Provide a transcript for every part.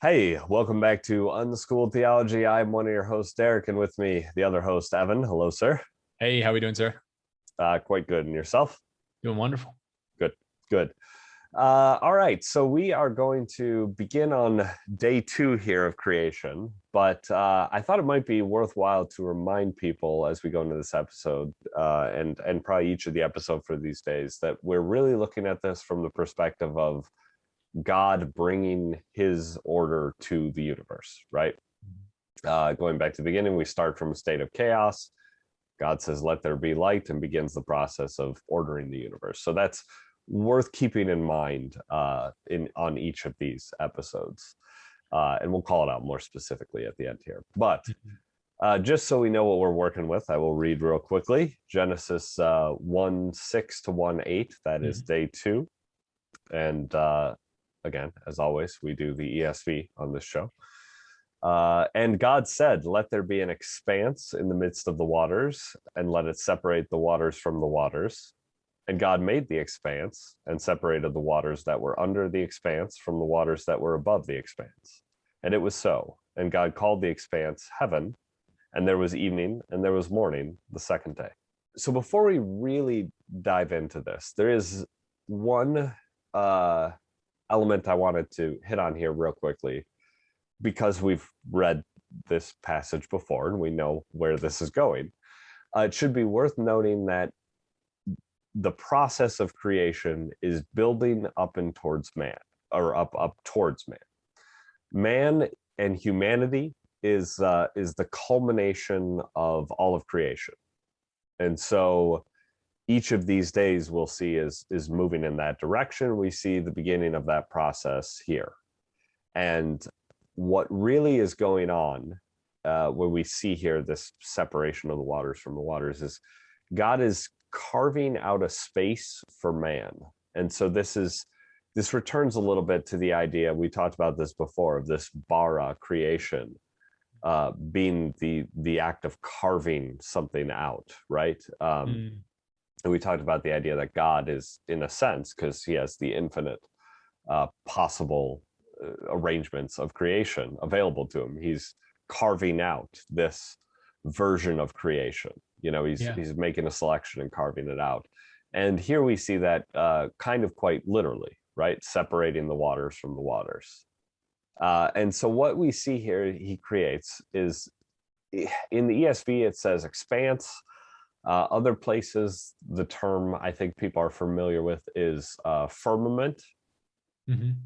Hey, welcome back to Unschooled Theology. I'm one of your hosts, Derick, and with me, the other host, Evan. Hello, sir. Hey, how we doing, sir? Quite good. And yourself? Doing wonderful. Good, good. All right, so we are going to begin on day 2 here of creation, but I thought it might be worthwhile to remind people as we go into this episode, and probably each of the episode for these days, that we're really looking at this from the perspective of God bringing his order to the universe, right? Going back to the beginning, we start from a state of chaos. God says, let there be light, and begins the process of ordering the universe. So that's worth keeping in mind on each of these episodes. And we'll call it out more specifically at the end here. But just so we know what we're working with, I will read real quickly. Genesis 1:6 to 1:8, that is day 2. And again, as always, we do the ESV on this show. And God said, let there be an expanse in the midst of the waters, and let it separate the waters from the waters. And God made the expanse and separated the waters that were under the expanse from the waters that were above the expanse. And it was so. And God called the expanse heaven, and there was evening and there was morning the second day. So before we really dive into this, there is one element I wanted to hit on here real quickly, because we've read this passage before and we know where this is going. It should be worth noting that the process of creation is building up and towards man, or up towards man. Man and humanity is the culmination of all of creation, and so each of these days we'll see is moving in that direction. We see the beginning of that process here, and what really is going on when we see here this separation of the waters from the waters is God is carving out a space for man. And so this returns a little bit to the idea, we talked about this before, of this bara creation being the act of carving something out, right? And we talked about the idea that God is, in a sense, because he has the infinite possible arrangements of creation available to him, he's carving out this version of creation. He's making a selection and carving it out. And here we see that kind of quite literally, right? Separating the waters from the waters. And so what we see here he creates is, in the ESV it says expanse. Other places the term I think people are familiar with is firmament.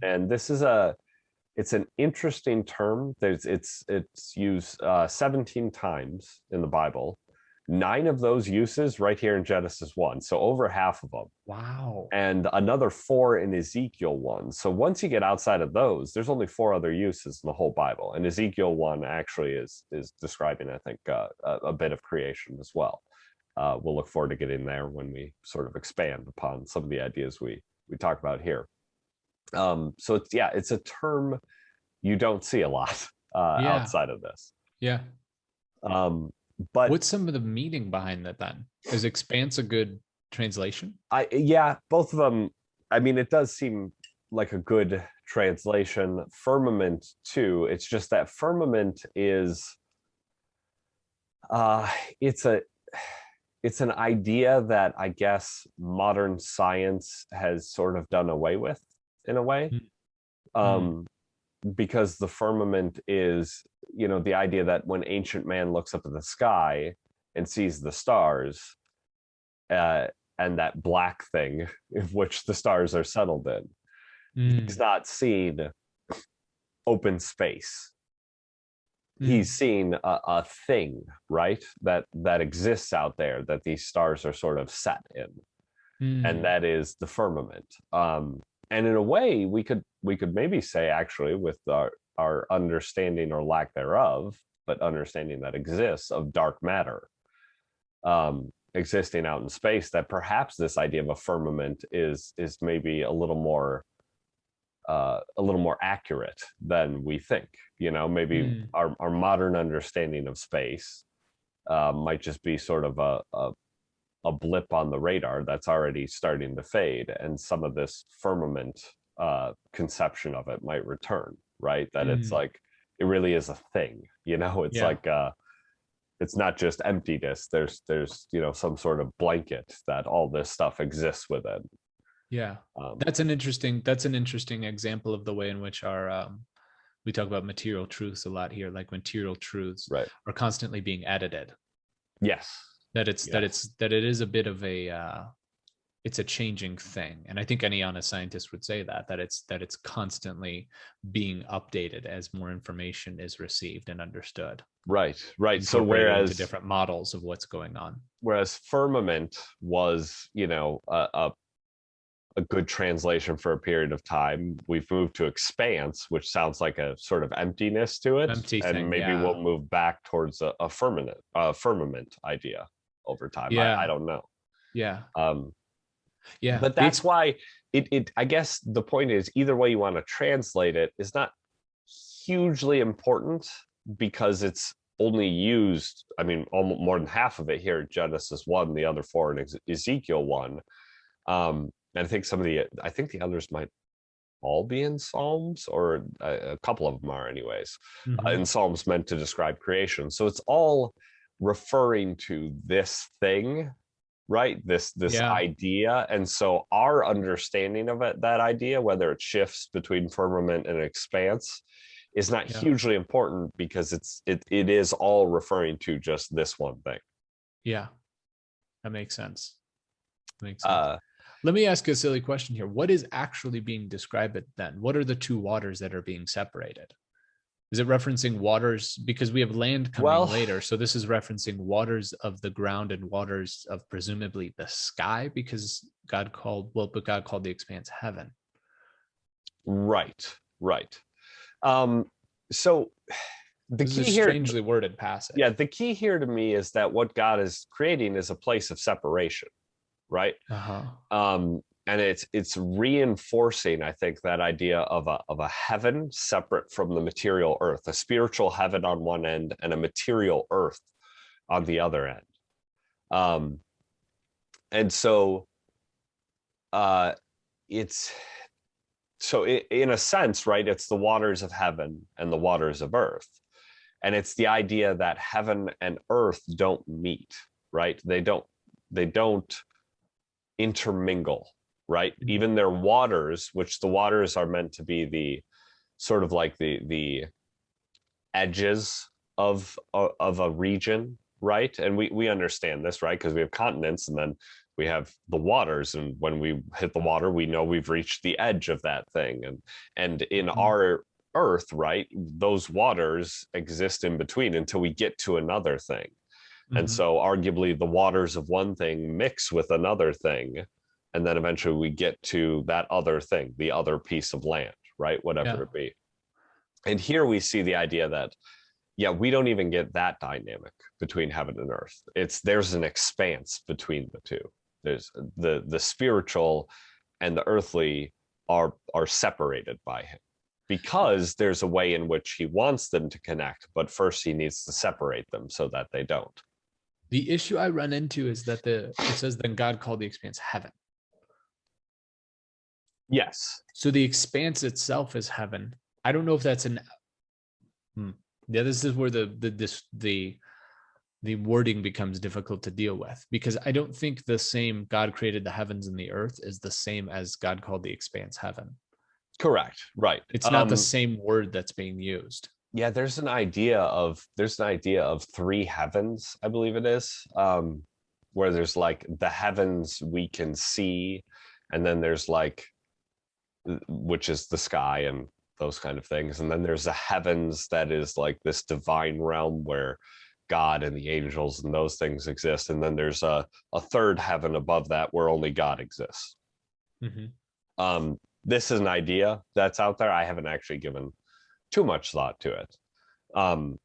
And this is it's an interesting term. It's used 17 times in the Bible. 9 of those uses right here in Genesis 1, so over half of them. Wow. And another 4 in Ezekiel 1. So once you get outside of those, there's only 4 other uses in the whole Bible. And Ezekiel 1 actually is describing, I think, a bit of creation as well. We'll look forward to getting there when we sort of expand upon some of the ideas we talk about here. So it's a term you don't see a lot outside of this. Yeah. But what's some of the meaning behind that then? Is expanse a good translation? Both of them. I mean, it does seem like a good translation. Firmament too. It's just that firmament is it's an idea that I guess modern science has sort of done away with in a way. Because the firmament is, the idea that when ancient man looks up at the sky and sees the stars, and that black thing in which the stars are settled in, he's not seeing open space. He's seen a thing, right, that exists out there that these stars are sort of set in, and that is the firmament. And in a way, we could maybe say, actually, with our understanding or lack thereof, but understanding that exists, of dark matter existing out in space, that perhaps this idea of a firmament is maybe a little more accurate than we think. Maybe our modern understanding of space might just be sort of a blip on the radar that's already starting to fade, and some of this firmament conception of it might return. right? That it's Mm, like it really is a thing, it's yeah. like it's not just emptiness. There's some sort of blanket that all this stuff exists within. Yeah. um That's an interesting example of the way in which our we talk about material truths a lot here, like material truths right. are constantly being edited. Yes. Yes. That it is a bit of a it's a changing thing. And I think any honest scientist would say that it's constantly being updated as more information is received and understood, Right. So incorporated into whereas different models of what's going on. firmament was, a good translation for a period of time, we've moved to expanse, which sounds like a sort of emptiness to it, Empty and thing, maybe yeah. we'll move back towards a firmament idea over time. I Yeah. don't know. Yeah. um Yeah. but that's why it I guess the point is, either way you want to translate it is not hugely important, because it's only used, I mean, almost more than half of it here in Genesis 1, the other four in Ezekiel 1. And I think the others might all be in Psalms, or a couple of them are anyways, in Mhm. Psalms meant to describe creation. So it's all referring to this thing, right? This Yeah. idea. And so our understanding of it, that idea, whether it shifts between firmament and expanse, is not Yeah. hugely important, because it is all referring to just this one thing. Yeah. That makes sense. Makes sense. uh Let me ask a silly question here. What is actually being described then? What are the two waters that are being separated? Is it referencing waters? Because we have land coming well, later. So this is referencing waters of the ground and waters of presumably the sky, because but God called the expanse heaven. right. um so the This is a key here, strangely worded yeah, passage. the key here to me is that what God is creating is a place of separation, right? Uh-huh. And it's reinforcing, I think, that idea of a heaven separate from the material earth, a spiritual heaven on one end and a material earth on the other end. um and so uh it's in a sense, right, it's the waters of heaven and the waters of earth. And it's the idea that heaven and earth don't meet, right? They don't intermingle, right? Even their waters, which the waters are meant to be the sort of like the edges of a region, right? And we understand this, right? Because we have continents, and then we have the waters, and when we hit the water, we know we've reached the edge of that thing. And in Mhm. our earth, right, those waters exist in between until we get to another thing. And Mhm. so arguably the waters of one thing mix with another thing, and then eventually we get to that other thing, the other piece of land, right, whatever Yeah. it be. And here we see the idea that, yeah, we don't even get that dynamic between heaven and earth. There's an expanse between the two. There's the spiritual and the earthly are separated by him, because there's a way in which he wants them to connect, but first he needs to separate them so that they don't. The issue I run into is that it says then God called the expanse heaven. Yes. So the expanse itself is heaven. I don't know if that's an hmm. Yeah, this is where the wording becomes difficult to deal with, because I don't think the same God created the heavens and the earth is the same as God called the expanse heaven. Correct. Right. It's not the same word that's being used. Yeah, there's an idea of three heavens, I believe it is, where there's like the heavens we can see, and then there's like, which is the sky and those kind of things, and then there's the heavens that is like this divine realm where God and the angels and those things exist, and then there's a third heaven above that where only God exists. Mhm. This is an idea that's out there. I haven't actually given too much thought to it.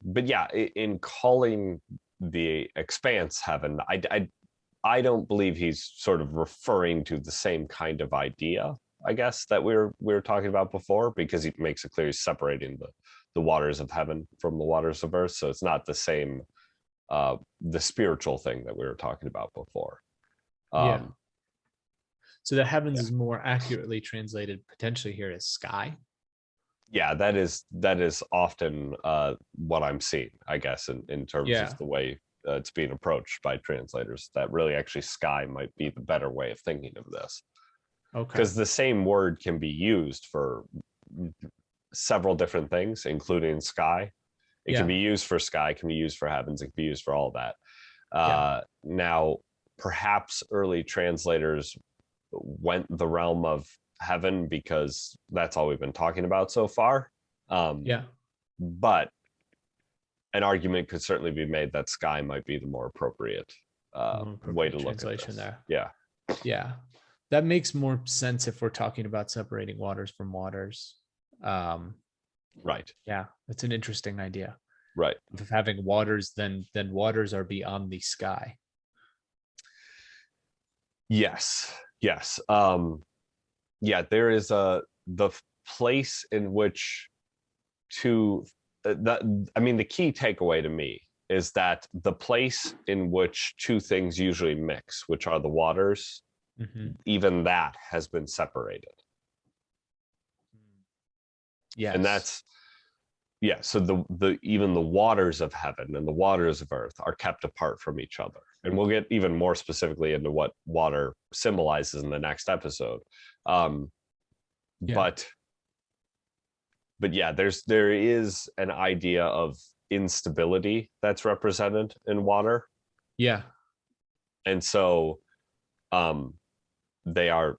But yeah, in calling the expanse heaven, I don't believe he's sort of referring to the same kind of idea, I guess, that we were talking about before, because he makes it clear he's separating the waters of heaven from the waters of earth. So it's not the same, the spiritual thing that we were talking about before. Yeah. Um, So the heavens yeah. is more accurately translated potentially here as sky. Yeah, that is often what I'm seeing, I guess, in terms of Yeah. the way it's being approached by translators. That really actually sky might be the better way of thinking of this, Okay. because the same word can be used for several different things, including sky. It can Yeah. be used for sky, can be used for heavens, it can be used for all that. Yeah. Now, perhaps early translators went the realm of heaven because that's all we've been talking about so far. Um, Yeah. but an argument could certainly be made that sky might be the more appropriate More way appropriate to look at translation this. there. Yeah. Yeah. That makes more sense if we're talking about separating waters from waters. Um, Right. yeah, that's an interesting idea. Right. Of having waters, then waters are beyond the sky. Yes. Yes. Yeah, there is the place in which to that I mean the key takeaway to me is that the place in which two things usually mix, which are the waters, Mm-hmm. even that has been separated. And Yes. that's yeah, so the even the waters of heaven and the waters of earth are kept apart from each other. And we'll get even more specifically into what water symbolizes in the next episode. Um, Yeah. but yeah, there is an idea of instability that's represented in water, Yeah. and so um, they are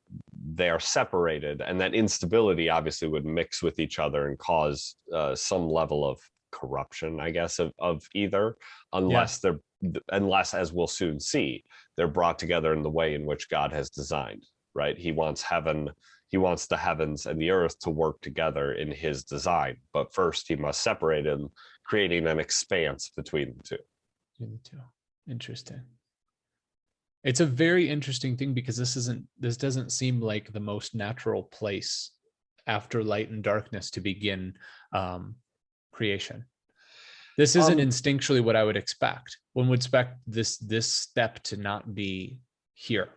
separated, and that instability obviously would mix with each other and cause some level of corruption, I guess, of either, Yeah. unless they're unless, as we'll soon see, they're brought together in the way in which God has designed. Right? He wants the heavens and the earth to work together in his design, but first he must separate them, creating an expanse between the two. Interesting. It's a very interesting thing because this doesn't seem like the most natural place after light and darkness to begin creation. This isn't Um, instinctually what I would expect. One would expect this step to not be here,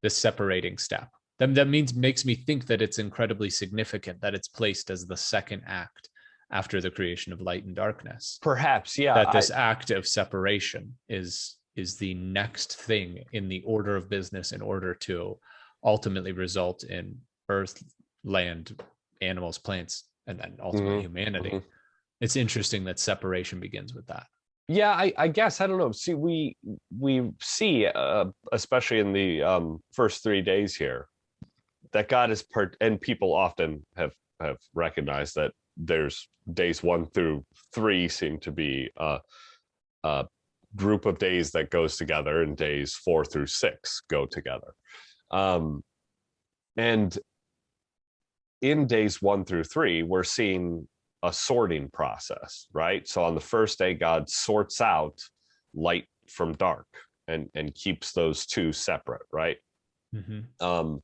this separating step. That means makes me think that it's incredibly significant that it's placed as the second act after the creation of light and darkness. Perhaps, yeah. That this act of separation is the next thing in the order of business in order to ultimately result in earth, land, animals, plants, and then ultimately humanity. Mhm. It's interesting that separation begins with that. Yeah, I guess I don't know. See, we see, especially in the first 3 days here, that God is and people often have recognized that there's days 1 through 3 seem to be a group of days that goes together, and days 4 through 6 go together. And in days 1 through 3, we're seeing a sorting process, right? So on the first day, God sorts out light from dark and keeps those two separate, right? Mm-hmm.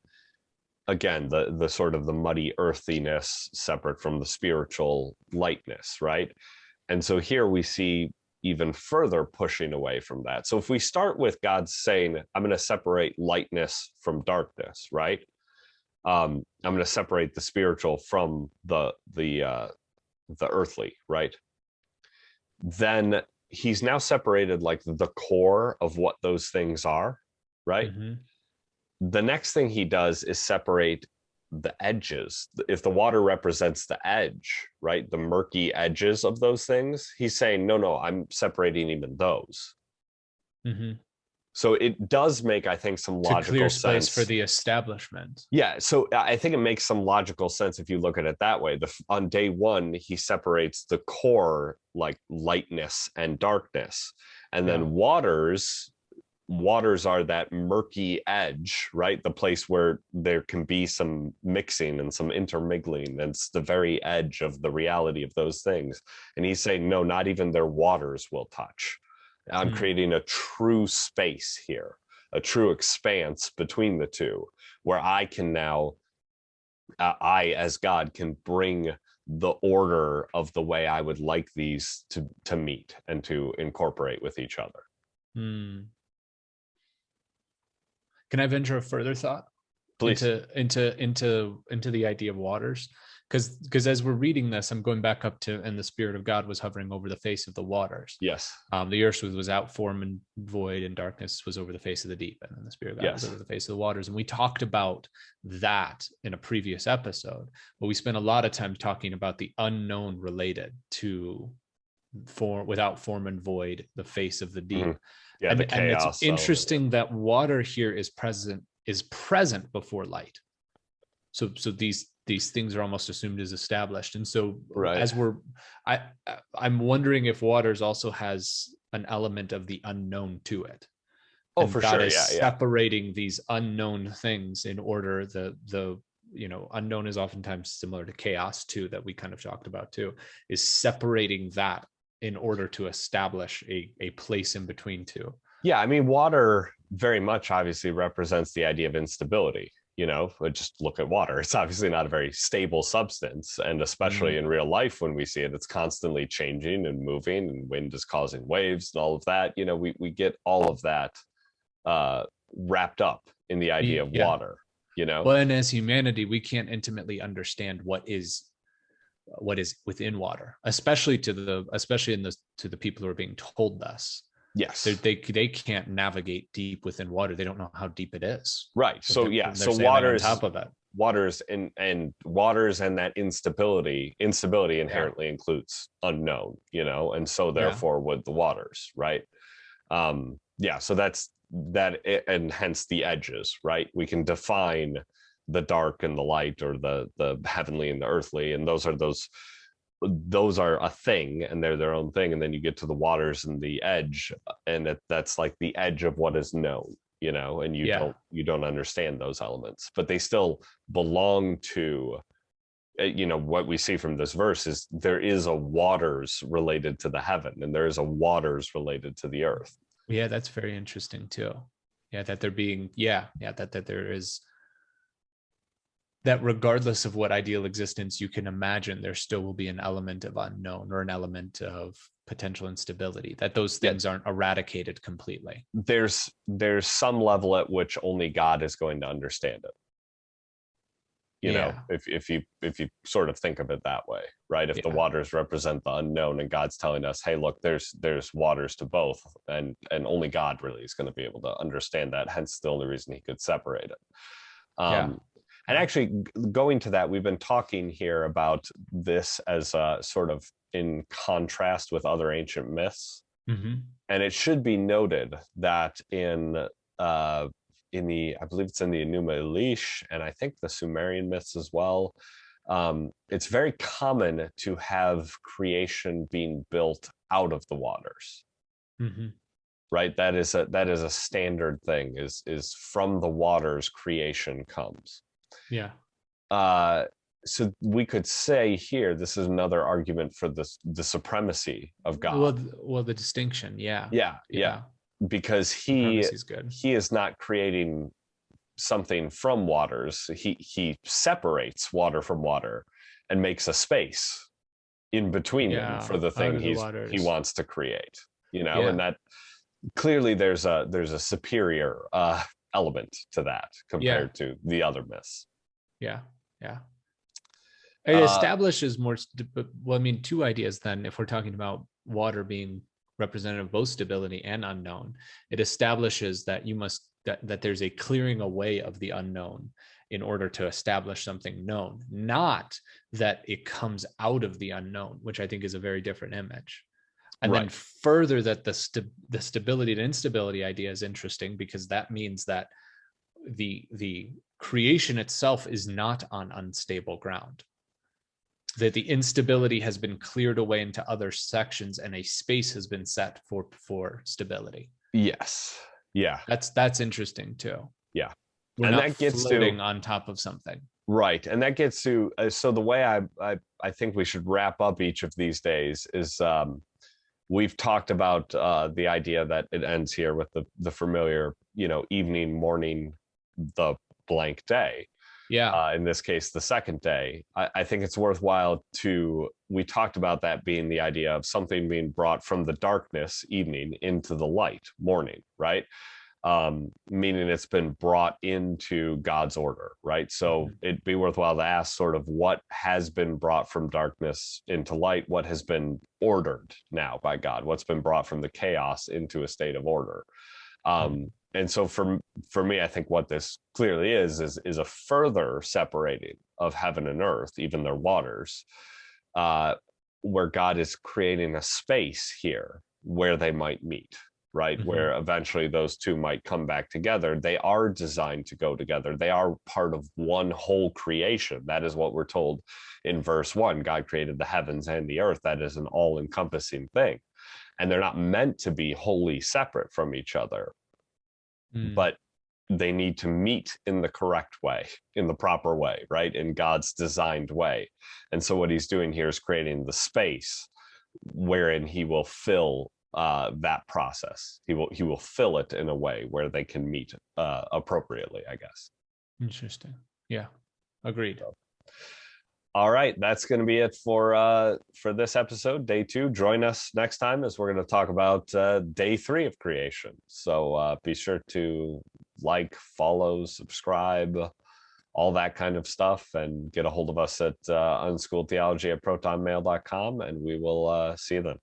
Again, the sort of the muddy earthiness separate from the spiritual lightness, right? And so here we see even further pushing away from that. So if we start with God saying, I'm going to separate lightness from darkness, right? I'm going to separate the spiritual from the earthly, right? Then he's now separated like the core of what those things are, right? Mm-hmm. The next thing he does is separate the edges. If the water represents the edge, right, the murky edges of those things, he's saying, no, I'm separating even those. Mm-hmm. So it does make, I think, some To clear logical space for sense. the establishment. Yeah, so I think it makes some logical sense if you look at it that way. On day 1, he separates the core, like lightness and darkness, and then waters are that murky edge, right? The place where there can be some mixing and some intermingling. And it's the very edge of the reality of those things. And he's saying, no, not even their waters will touch. I'm creating a true space here, a true expanse between the two, where I can now, I as God can bring the order of the way I would like these to meet and to incorporate with each other. Mm. Can I venture a further thought Please. into the idea of waters? because as we're reading this, I'm going back up to, and the Spirit of God was hovering over the face of the waters. Yes. The earth was out, form and void, and darkness was over the face of the deep, and then the Spirit of God was over the face of the waters. And we talked about that in a previous episode, but we spent a lot of time talking about the unknown related to without form and void, the face of the deep. Yeah, and, the chaos. And it's interesting that water here is present before light. So these things are almost assumed as established. And so as I'm wondering if waters also has an element of the unknown to it. Oh, and for God sure. is Yeah. separating these unknown things in order. The unknown is oftentimes similar to chaos too, that we kind of talked about too, is separating that in order to establish a place in between two. Yeah, I mean, water very much obviously represents the idea of instability. Just look at water. It's obviously not a very stable substance. And especially in real life, when we see it, it's constantly changing and moving, and wind is causing waves and all of that. We get all of that wrapped up in the idea of water, Well, and as humanity, we can't intimately understand what is within water, especially to the people who are being told this. Yes, they can't navigate deep within water. They don't know how deep it is. Right. So waters on top of it. Waters and that instability inherently includes unknown, and so therefore would the waters, right? So that's that, and hence the edges, right? We can define the dark and the light, or the heavenly and the earthly, and those are a thing, and they're their own thing. And then you get to the waters and the edge, and that's like the edge of what is known, and you don't understand those elements, but they still belong to, what we see from this verse is there is a waters related to the heaven, and there is a waters related to the earth. Yeah, that's very interesting too. Yeah, that they're being, that there is, that regardless of what ideal existence you can imagine, there still will be an element of unknown, or an element of potential instability, that those things aren't eradicated completely. There's some level at which only God is going to understand it. If you sort of think of it that way, right? If the waters represent the unknown, and God's telling us, hey, look, there's waters to both, and only God really is going to be able to understand that. Hence the only reason he could separate it. And actually, going to that, we've been talking here about this as a sort of in contrast with other ancient myths. And it should be noted that in the, I believe it's in the Enuma Elish, and I think the Sumerian myths as well, it's very common to have creation being built out of the waters. Right? That is a standard thing, is from the waters creation comes. So we could say here, this is another argument for the supremacy of God. Well, the distinction, because he is not creating something from waters. He separates water from water and makes a space in between them for the thing he wants to create. And that clearly there's a superior element to that compared to the other myths. It establishes more, two ideas then, if we're talking about water being representative of both stability and unknown. It establishes that that there's a clearing away of the unknown in order to establish something known, not that it comes out of the unknown, which I think is a very different image. And then further, that the stability and instability idea is interesting, because that means that the creation itself is not on unstable ground, that the instability has been cleared away into other sections, and a space has been set for stability. That's interesting too. We're and not that gets floating on top of something, right? And that gets to so the way I think we should wrap up each of these days is we've talked about the idea that it ends here with the familiar, evening, morning, the blank day. In this case, the second day. I think it's worthwhile we talked about that being the idea of something being brought from the darkness, evening, into the light, morning, right? meaning it's been brought into God's order, right? So Mhm. it'd be worthwhile to ask sort of what has been brought from darkness into light, what has been ordered now by God, what's been brought from the chaos into a state of order. Mhm. And so for me, I think what this clearly is a further separating of heaven and earth, even their waters, uh, where God is creating a space here where they might meet, right? Mhm. Where eventually those two might come back together. They are designed to go together. They are part of one whole creation. That is what we're told in verse 1. God created the heavens and the earth. That is an all-encompassing thing. And they're not meant to be wholly separate from each other, Mm. but they need to meet in the correct way, in the proper way, right? In God's designed way. And so what he's doing here is creating the space wherein he will fill that process. He will fill it in a way where they can meet appropriately, I guess. Interesting. Yeah. Agreed. So, all right, that's going to be it for this episode, day 2. Join us next time as we're going to talk about day 3 of creation. So be sure to like, follow, subscribe, all that kind of stuff, and get a hold of us at unschooledtheology@protonmail.com, and we will see you then.